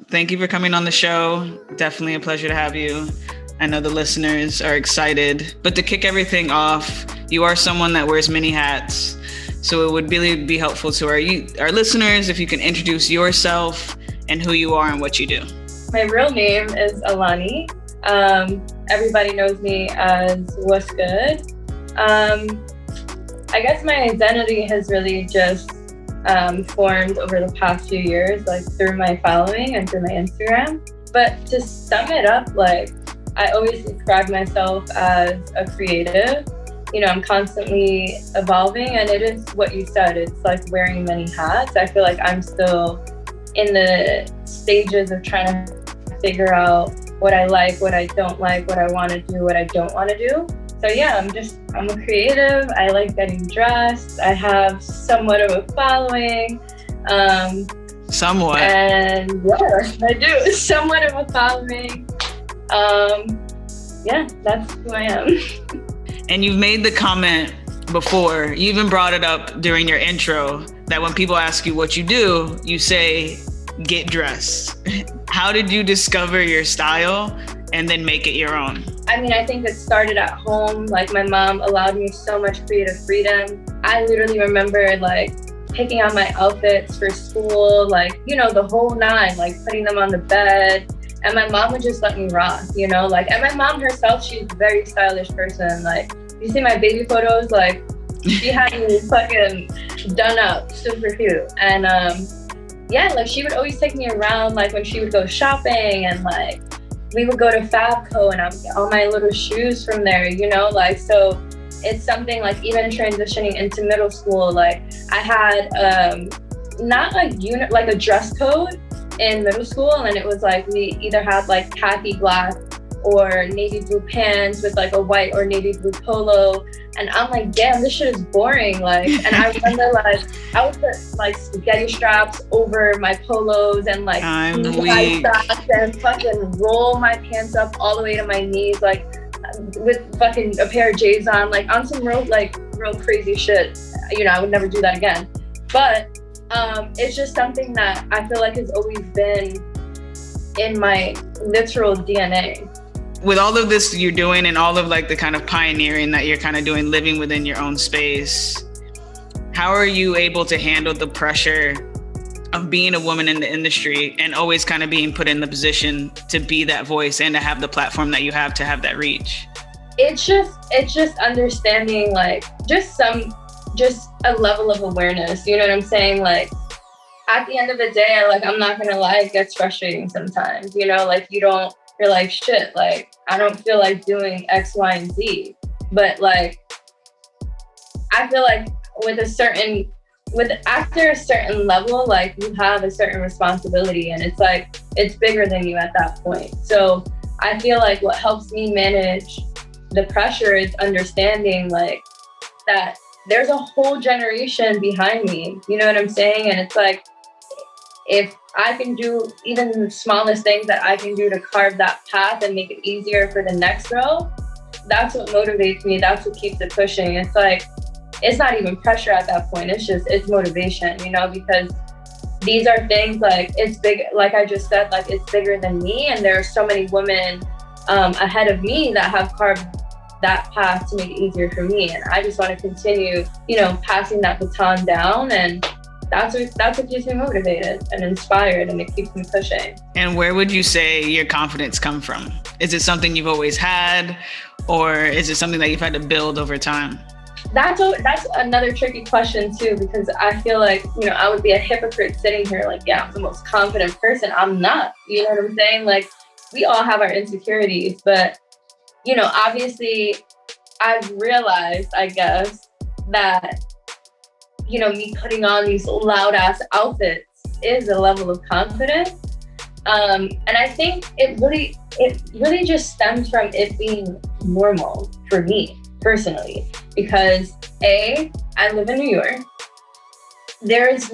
Thank you for coming on the show. Definitely a pleasure to have you. I know the listeners are excited. But to kick everything off, you are someone that wears many hats. So it would really be helpful to our listeners if you can introduce yourself and who you are and what you do. My real name is Alani. Everybody knows me as Wuzg00d. I guess my identity has really just formed over the past few years, like through my following and through my Instagram. But to sum it up, like I always describe myself as a creative. You know, I'm constantly evolving, and it is what you said. It's like wearing many hats. I feel like I'm still in the stages of trying to figure out what I like, what I don't like, what I want to do, what I don't want to do. So yeah, I'm a creative. I like getting dressed. I have somewhat of a following. Somewhat. And yeah, I do somewhat of a following. Yeah, that's who I am. And you've made the comment before, you even brought it up during your intro, that when people ask you what you do, you say, get dressed. How did you discover your style and then make it your own? I mean, I think it started at home. Like my mom allowed me so much creative freedom. I literally remember like picking out my outfits for school, like, you know, the whole nine, like putting them on the bed. And my mom would just let me rock, you know, like, and my mom herself, she's a very stylish person. Like, you see my baby photos, like, she had me fucking done up, super cute. And yeah, like she would always take me around, like when she would go shopping, and like we would go to Fabco and I would get all my little shoes from there, you know, like, so it's something like even transitioning into middle school, like I had not a unit, like a dress code in middle school, and it was like we either had like khaki black or navy blue pants with like a white or navy blue polo, and I'm like, damn, this shit is boring. Like, and I remember like I would put like spaghetti straps over my polos and like knee-high socks and fucking roll my pants up all the way to my knees, like with fucking a pair of J's on, like on some real crazy shit. You know, I would never do that again. But it's just something that I feel like has always been in my literal DNA. With all of this you're doing and all of like the kind of pioneering that you're kind of doing, living within your own space, how are you able to handle the pressure of being a woman in the industry and always kind of being put in the position to be that voice and to have the platform that you have to have that reach? It's just understanding like just a level of awareness, you know what I'm saying? Like at the end of the day, like I'm not gonna lie, it gets frustrating sometimes, you know, like you're like, shit, like I don't feel like doing X, Y, and Z. But like I feel like after a certain level, like you have a certain responsibility, and it's like it's bigger than you at that point. So I feel like what helps me manage the pressure is understanding like that there's a whole generation behind me, you know what I'm saying? And it's like, if I can do even the smallest things that I can do to carve that path and make it easier for the next row, that's what motivates me. That's what keeps it pushing. It's like, it's not even pressure at that point. It's motivation, you know, because these are things like, it's big, like I just said, like it's bigger than me. And there are so many women ahead of me that have carved that path to make it easier for me. And I just want to continue, you know, passing that baton down. And that's what keeps me motivated and inspired, and it keeps me pushing. And where would you say your confidence come from? Is it something you've always had, or is it something that you've had to build over time? That's another tricky question too, because I feel like, you know, I would be a hypocrite sitting here like, yeah, I'm the most confident person. I'm not, you know what I'm saying? Like we all have our insecurities, but you know, obviously I've realized, I guess, that, you know, me putting on these loud ass outfits is a level of confidence. And I think it really just stems from it being normal for me personally, because I live in New York. There's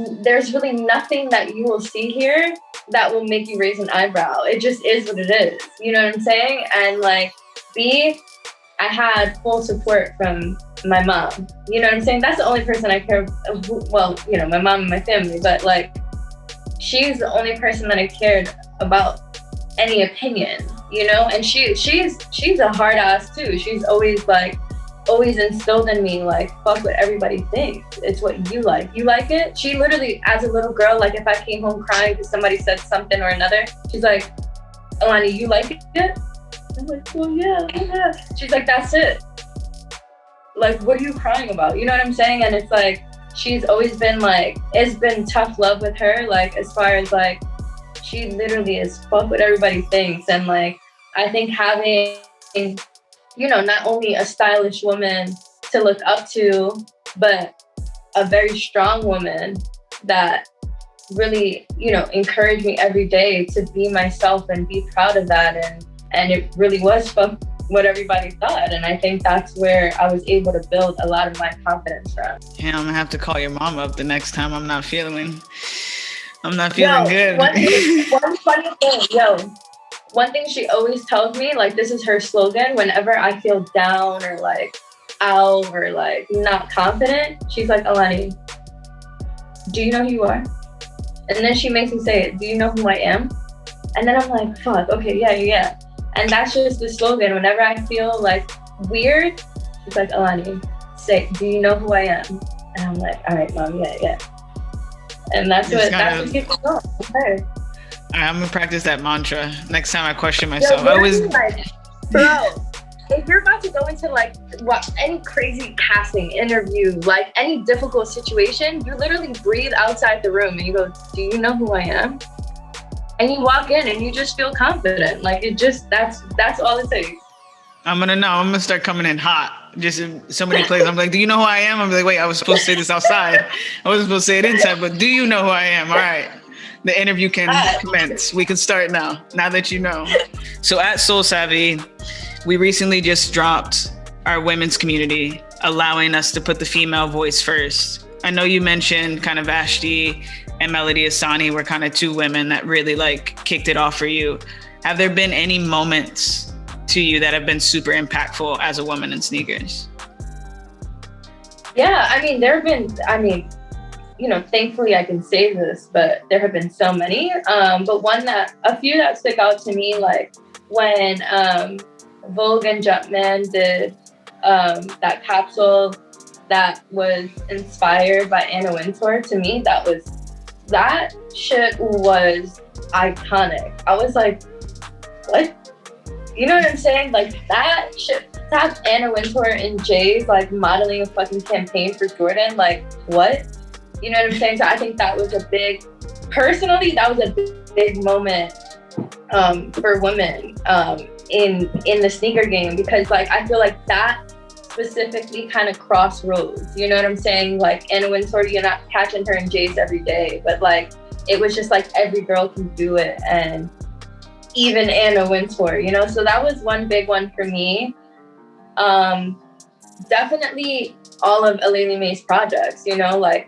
really nothing that you will see here that will make you raise an eyebrow. It just is what it is. You know what I'm saying? And like, I had full support from my mom. You know what I'm saying? That's the only person I care. Well, you know, my mom and my family, but like, she's the only person that I cared about any opinion, you know? And she's a hard ass too. She's always instilled in me, like, fuck what everybody thinks. It's what you like. You like it? She literally, as a little girl, like, if I came home crying because somebody said something or another, she's like, Alani, you like it? I'm like, well, yeah. She's like, that's it. Like, what are you crying about? You know what I'm saying? And it's like, she's always been like, it's been tough love with her, like, as far as like, she literally is fuck what everybody thinks. And like, I think having, you know, not only a stylish woman to look up to, but a very strong woman that really, you know, encouraged me every day to be myself and be proud of that. And it really was fuck what everybody thought. And I think that's where I was able to build a lot of my confidence from. Yeah, I'm gonna have to call your mom up the next time I'm not feeling good. One funny thing, one thing she always tells me, like, this is her slogan, whenever I feel down or like out or like not confident, she's like, Alani, do you know who you are? And then she makes me say it, do you know who I am? And then I'm like, fuck, okay, yeah. And that's just the slogan. Whenever I feel like weird, she's like, Alani, say, do you know who I am? And I'm like, all right, mom, yeah. And that's what keeps me going. Okay. I'm gonna practice that mantra next time I question myself. Bro, if you're about to go into like any crazy casting interview, like any difficult situation, you literally breathe outside the room and you go, do you know who I am? And you walk in and you just feel confident. Like, it just, that's all it takes. I'm gonna start coming in hot. Just in so many places, I'm like, do you know who I am? I'm like, wait, I was supposed to say this outside. I wasn't supposed to say it inside, but do you know who I am? All right. The interview can commence. We can start now that you know. So at SoleSavy, we recently just dropped our women's community, allowing us to put the female voice first. I know you mentioned kind of Ashti and Melody Asani were kind of two women that really like kicked it off for you. Have there been any moments to you that have been super impactful as a woman in sneakers? Yeah, you know, thankfully I can say this, but there have been so many. But a few that stick out to me, like when Wuzg00d and Jumpman did that capsule that was inspired by Anna Wintour. To me, that shit was iconic. I was like, what? You know what I'm saying? Like, that shit, to have Anna Wintour and Jay's like modeling a fucking campaign for Jordan, like, what? You know what I'm saying? So I think that was a big moment for women in the sneaker game, because like I feel like that specifically kind of crossroads. You know what I'm saying? Like, Anna Wintour, you're not catching her in J's every day, but like it was just like every girl can do it, and even Anna Wintour, you know? So that was one big one for me. Definitely all of Alani May's projects, you know, like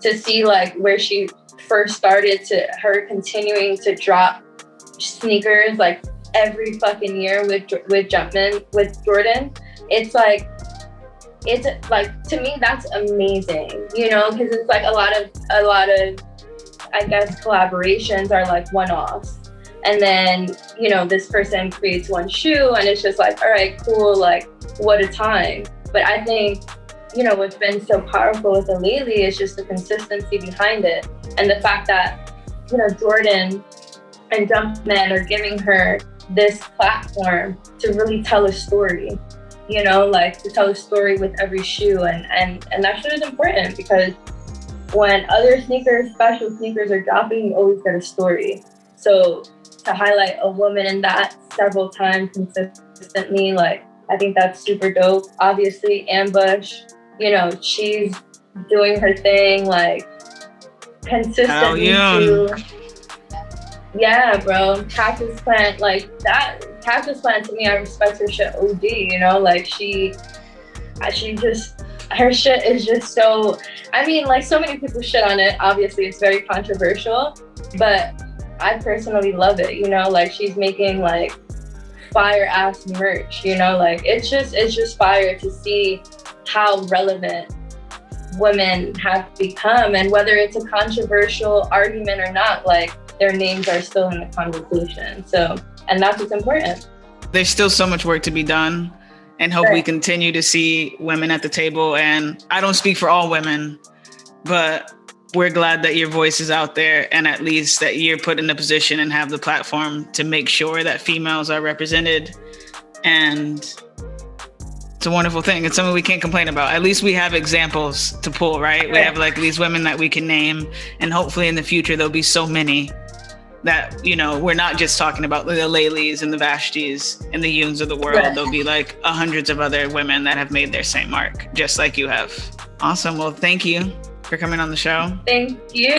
to see like where she first started to her continuing to drop sneakers like every fucking year with Jumpman, with Jordan. It's like to me that's amazing, you know, because it's like a lot of I guess collaborations are like one-offs, and then, you know, this person creates one shoe and it's just like, all right, cool, like what a time. But I think, you know, what's been so powerful with Alali is just the consistency behind it, and the fact that, you know, Jordan and Jumpman are giving her this platform to really tell a story, you know, like to tell a story with every shoe, and that shit is important, because when other sneakers, special sneakers are dropping, you always get a story. So to highlight a woman in that several times consistently, like, I think that's super dope. Obviously, Ambush, you know, she's doing her thing, like, consistently too. Yeah, bro. Cactus Plant, like, that Cactus Plant, to me, I respect her shit OD, you know? Like, she just, her shit is just so, I mean, like, so many people shit on it. Obviously, it's very controversial, but I personally love it, you know? Like, she's making, like, fire-ass merch, you know? Like, it's just fire to see how relevant women have become, and whether it's a controversial argument or not, like their names are still in the conversation. So, and that's what's important. There's still so much work to be done, and hope we continue to see women at the table. And I don't speak for all women, but we're glad that your voice is out there, and at least that you're put in a position and have the platform to make sure that females are represented. And it's a wonderful thing. It's something we can't complain about. At least we have examples to pull, right? We have like these women that we can name, and hopefully in the future there'll be so many that, you know, we're not just talking about the Laileys and the Vashtis and the Yoons of the world. There'll be like hundreds of other women that have made their same mark, just like you have. Awesome. Well, thank you for coming on the show. Thank you.